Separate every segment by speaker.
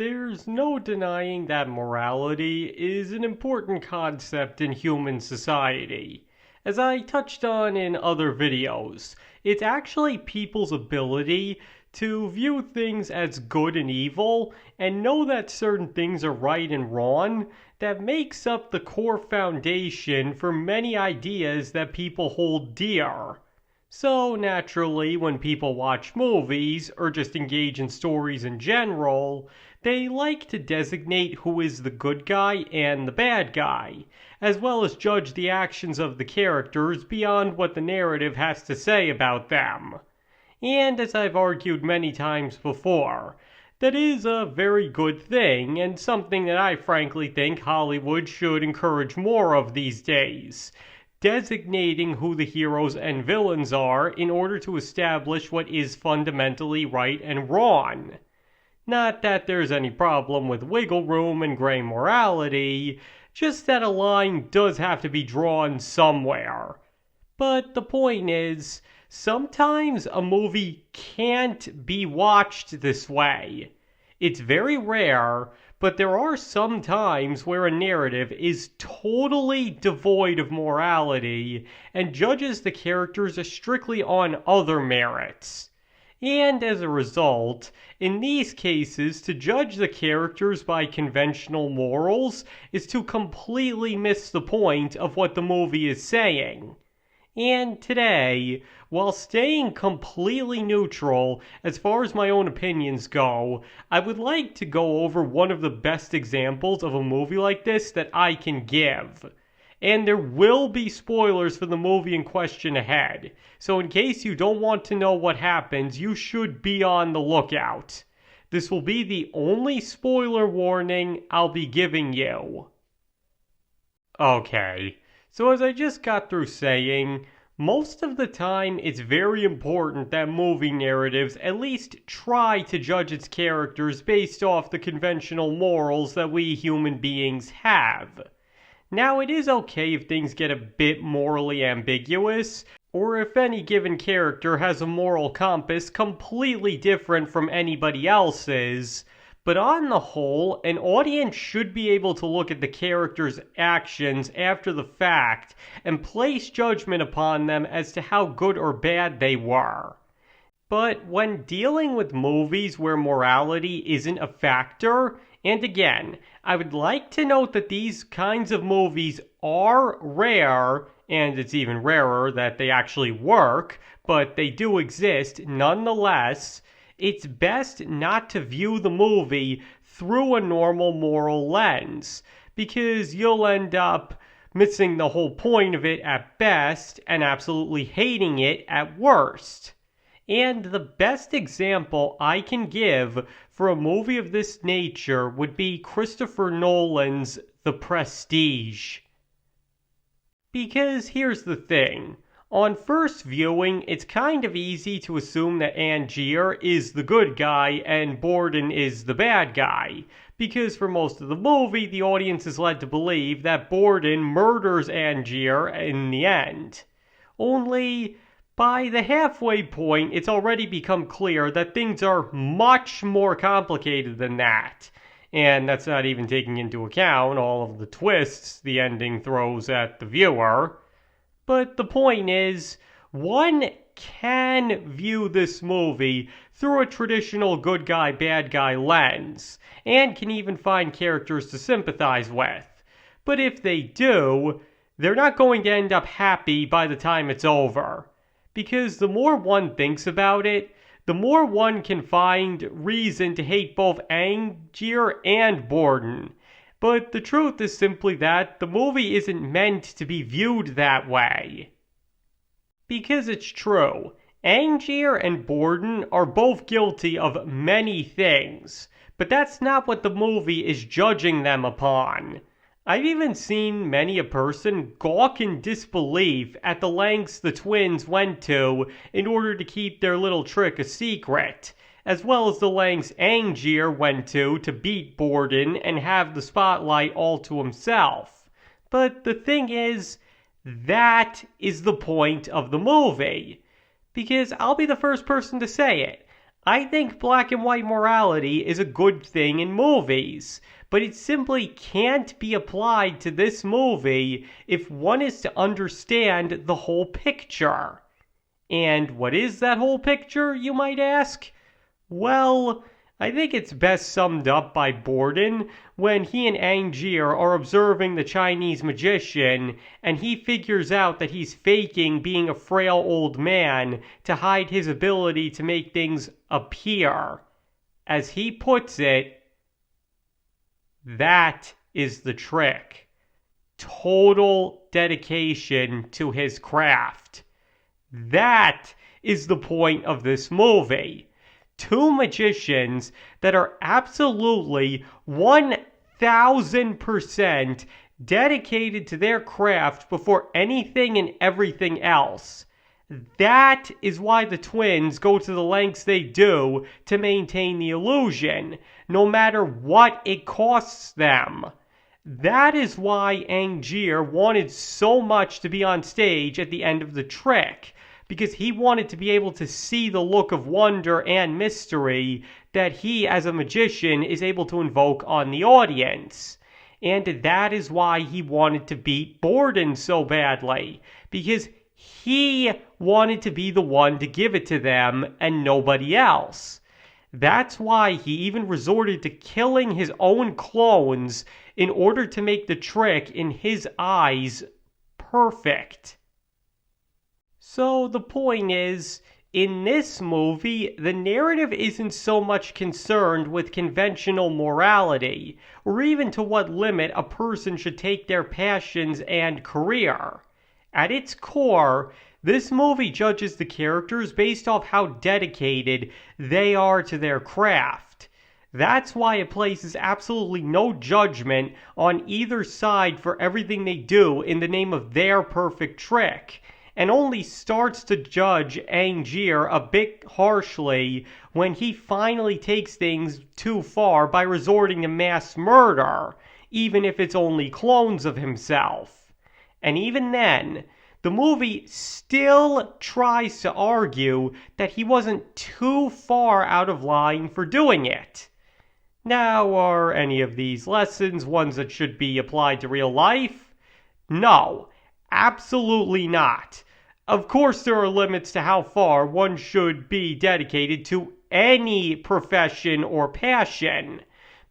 Speaker 1: There's no denying that morality is an important concept in human society. As I touched on in other videos, it's actually people's ability to view things as good and evil and know that certain things are right and wrong that makes up the core foundation for many ideas that people hold dear. So naturally, when people watch movies or just engage in stories in general, they like to designate who is the good guy and the bad guy, as well as judge the actions of the characters beyond what the narrative has to say about them. And as I've argued many times before, that is a very good thing and something that I frankly think Hollywood should encourage more of these days, designating who the heroes and villains are in order to establish what is fundamentally right and wrong. Not that there's any problem with wiggle room and gray morality, just that a line does have to be drawn somewhere. But the point is, sometimes a movie can't be watched this way. It's very rare, but there are some times where a narrative is totally devoid of morality and judges the characters strictly on other merits. And as a result, in these cases, to judge the characters by conventional morals is to completely miss the point of what the movie is saying. And today, while staying completely neutral as far as my own opinions go, I would like to go over one of the best examples of a movie like this that I can give. And there will be spoilers for the movie in question ahead, so in case you don't want to know what happens, you should be on the lookout. This will be the only spoiler warning I'll be giving you. Okay. So as I just got through saying, most of the time it's very important that movie narratives at least try to judge its characters based off the conventional morals that we human beings have. Now it is okay if things get a bit morally ambiguous, or if any given character has a moral compass completely different from anybody else's, but on the whole, an audience should be able to look at the character's actions after the fact and place judgment upon them as to how good or bad they were. But when dealing with movies where morality isn't a factor, and again, I would like to note that these kinds of movies are rare, and it's even rarer that they actually work, but they do exist nonetheless. It's best not to view the movie through a normal moral lens, because you'll end up missing the whole point of it at best and absolutely hating it at worst. And the best example I can give for a movie of this nature would be Christopher Nolan's The Prestige. Because here's the thing. On first viewing, it's kind of easy to assume that Angier is the good guy and Borden is the bad guy, because for most of the movie, the audience is led to believe that Borden murders Angier in the end. Only, by the halfway point, it's already become clear that things are much more complicated than that. And that's not even taking into account all of the twists the ending throws at the viewer. But the point is, one can view this movie through a traditional good guy, bad guy lens, and can even find characters to sympathize with. But if they do, they're not going to end up happy by the time it's over. Because the more one thinks about it, the more one can find reason to hate both Angier and Borden. But the truth is simply that the movie isn't meant to be viewed that way. Because it's true, Angier and Borden are both guilty of many things, but that's not what the movie is judging them upon. I've even seen many a person gawk in disbelief at the lengths the twins went to in order to keep their little trick a secret, as well as the lengths Angier went to beat Borden and have the spotlight all to himself. But the thing is, that is the point of the movie. Because I'll be the first person to say it. I think black and white morality is a good thing in movies, but it simply can't be applied to this movie if one is to understand the whole picture. And what is that whole picture, you might ask? Well, I think it's best summed up by Borden when he and Angier are observing the Chinese magician and he figures out that he's faking being a frail old man to hide his ability to make things appear. As he puts it, that is the trick. Total dedication to his craft. That is the point of this movie. Two magicians that are absolutely 1000% dedicated to their craft before anything and everything else. That is why the twins go to the lengths they do to maintain the illusion, no matter what it costs them. That is why Angier wanted so much to be on stage at the end of the trick, because he wanted to be able to see the look of wonder and mystery that he as a magician is able to invoke on the audience. And that is why he wanted to beat Borden so badly, because he wanted to be the one to give it to them and nobody else. That's why he even resorted to killing his own clones in order to make the trick in his eyes perfect. So the point is, in this movie, the narrative isn't so much concerned with conventional morality, or even to what limit a person should take their passions and career. At its core, this movie judges the characters based off how dedicated they are to their craft. That's why it places absolutely no judgment on either side for everything they do in the name of their perfect trick, and only starts to judge Angier a bit harshly when he finally takes things too far by resorting to mass murder, even if it's only clones of himself. And even then, the movie still tries to argue that he wasn't too far out of line for doing it. Now, are any of these lessons ones that should be applied to real life? No. Absolutely not. Of course, there are limits to how far one should be dedicated to any profession or passion.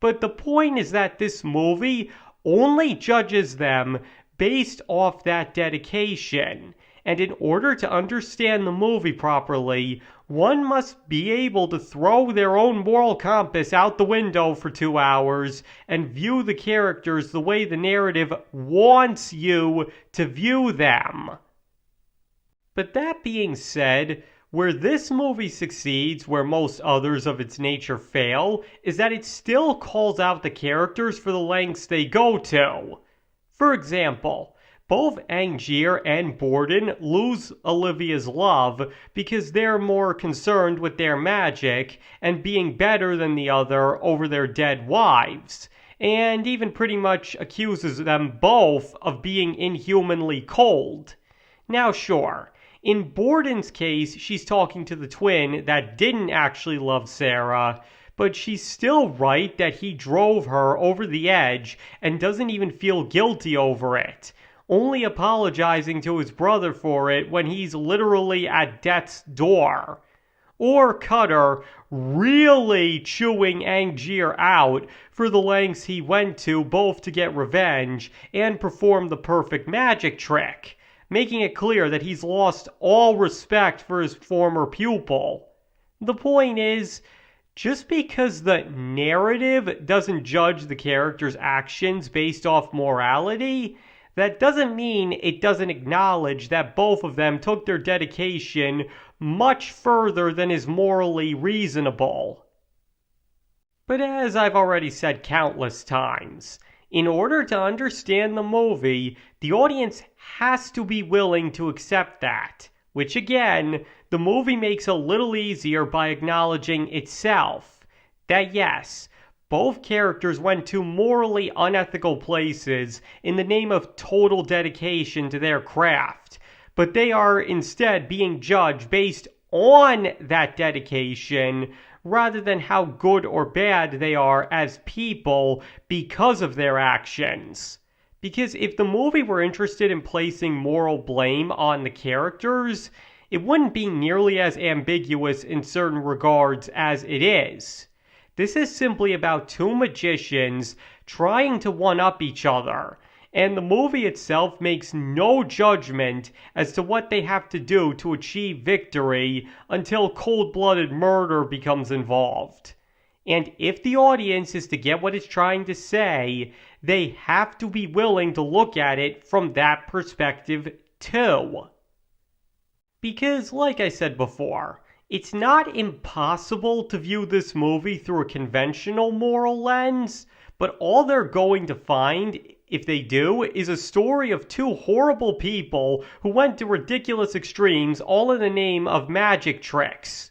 Speaker 1: But the point is that this movie only judges them based off that dedication. And in order to understand the movie properly, one must be able to throw their own moral compass out the window for 2 hours and view the characters the way the narrative wants you to view them. But that being said, where this movie succeeds where most others of its nature fail is that it still calls out the characters for the lengths they go to. For example, both Angier and Borden lose Olivia's love because they're more concerned with their magic and being better than the other over their dead wives, and even pretty much accuses them both of being inhumanly cold. Now sure, in Borden's case, she's talking to the twin that didn't actually love Sarah, but she's still right that he drove her over the edge and doesn't even feel guilty over it, only apologizing to his brother for it when he's literally at death's door. Or Cutter really chewing Angier out for the lengths he went to both to get revenge and perform the perfect magic trick, making it clear that he's lost all respect for his former pupil. The point is, just because the narrative doesn't judge the character's actions based off morality, that doesn't mean it doesn't acknowledge that both of them took their dedication much further than is morally reasonable. But as I've already said countless times, in order to understand the movie, the audience has to be willing to accept that, which again, the movie makes a little easier by acknowledging itself. That yes, both characters went to morally unethical places in the name of total dedication to their craft, but they are instead being judged based on that dedication rather than how good or bad they are as people because of their actions. Because if the movie were interested in placing moral blame on the characters, it wouldn't be nearly as ambiguous in certain regards as it is. This is simply about two magicians trying to one-up each other, and the movie itself makes no judgment as to what they have to do to achieve victory until cold-blooded murder becomes involved. And if the audience is to get what it's trying to say, they have to be willing to look at it from that perspective too. Because, like I said before, it's not impossible to view this movie through a conventional moral lens, but all they're going to find, if they do, is a story of two horrible people who went to ridiculous extremes all in the name of magic tricks.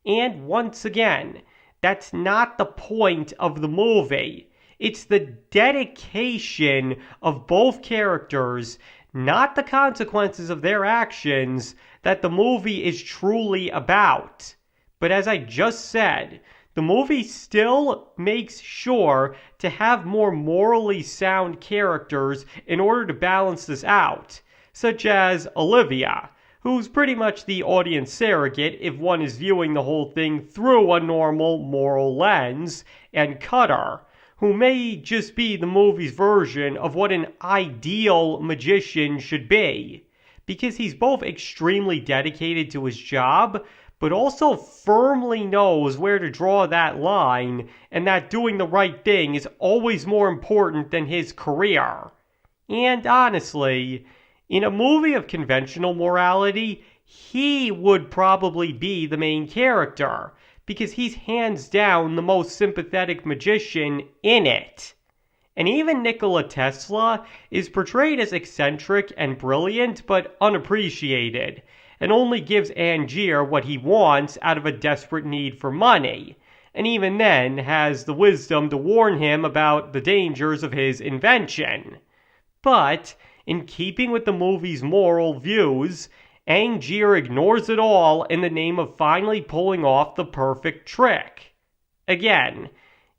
Speaker 1: And once again, that's not the point of the movie. It's the dedication of both characters, not the consequences of their actions, that the movie is truly about. But as I just said, the movie still makes sure to have more morally sound characters in order to balance this out, such as Olivia, who's pretty much the audience surrogate if one is viewing the whole thing through a normal moral lens, and Cutter, who may just be the movie's version of what an ideal magician should be, because he's both extremely dedicated to his job, but also firmly knows where to draw that line, and that doing the right thing is always more important than his career. And honestly, in a movie of conventional morality, he would probably be the main character, because he's hands down the most sympathetic magician in it. And even Nikola Tesla is portrayed as eccentric and brilliant, but unappreciated, and only gives Angier what he wants out of a desperate need for money, and even then has the wisdom to warn him about the dangers of his invention. But, in keeping with the movie's moral views, Angier ignores it all in the name of finally pulling off the perfect trick. Again,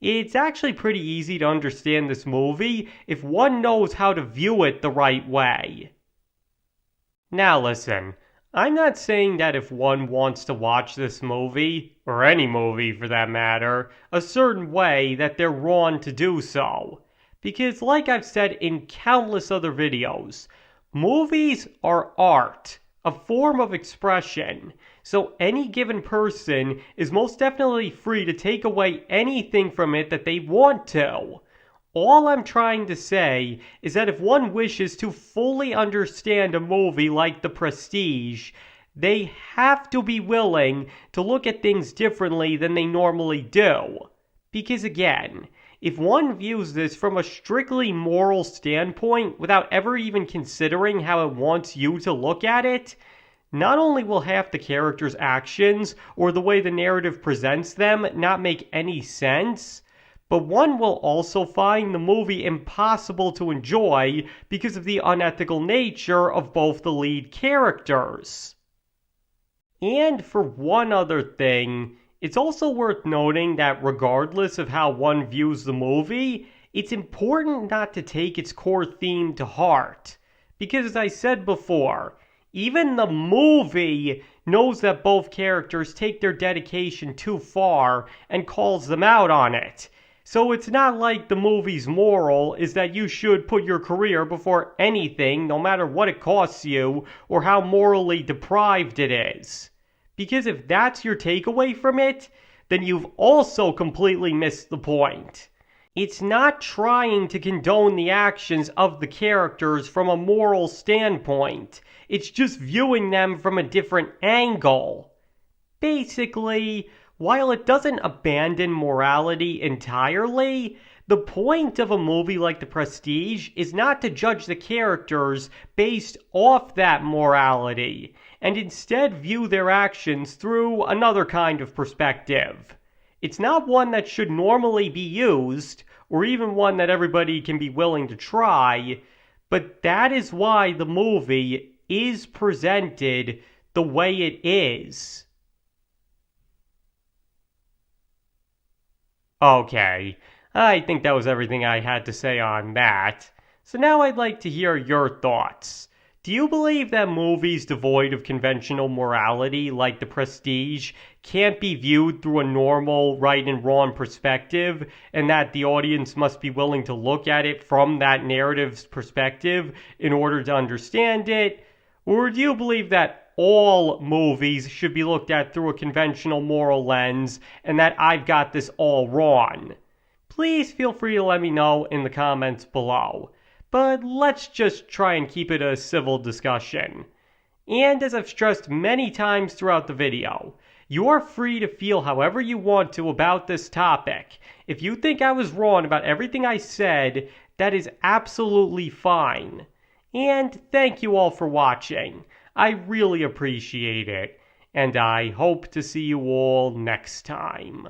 Speaker 1: it's actually pretty easy to understand this movie if one knows how to view it the right way. Now listen, I'm not saying that if one wants to watch this movie, or any movie for that matter, a certain way that they're wrong to do so. Because like I've said in countless other videos, movies are art, a form of expression, so any given person is most definitely free to take away anything from it that they want to. All I'm trying to say is that if one wishes to fully understand a movie like The Prestige, they have to be willing to look at things differently than they normally do. Because again, if one views this from a strictly moral standpoint without ever even considering how it wants you to look at it, not only will half the characters' actions or the way the narrative presents them not make any sense, but one will also find the movie impossible to enjoy because of the unethical nature of both the lead characters. And for one other thing, it's also worth noting that regardless of how one views the movie, it's important not to take its core theme to heart. Because as I said before, even the movie knows that both characters take their dedication too far and calls them out on it. So it's not like the movie's moral is that you should put your career before anything, no matter what it costs you or how morally deprived it is. Because if that's your takeaway from it, then you've also completely missed the point. It's not trying to condone the actions of the characters from a moral standpoint. It's just viewing them from a different angle. Basically, while it doesn't abandon morality entirely, the point of a movie like The Prestige is not to judge the characters based off that morality, and instead view their actions through another kind of perspective. It's not one that should normally be used, or even one that everybody can be willing to try, but that is why the movie is presented the way it is. Okay, I think that was everything I had to say on that. So now I'd like to hear your thoughts. Do you believe that movies devoid of conventional morality, like The Prestige, can't be viewed through a normal right and wrong perspective, and that the audience must be willing to look at it from that narrative's perspective in order to understand it? Or do you believe that all movies should be looked at through a conventional moral lens and that I've got this all wrong? Please feel free to let me know in the comments below. But let's just try and keep it a civil discussion. And as I've stressed many times throughout the video, you are free to feel however you want to about this topic. If you think I was wrong about everything I said, that is absolutely fine. And thank you all for watching. I really appreciate it. And I hope to see you all next time.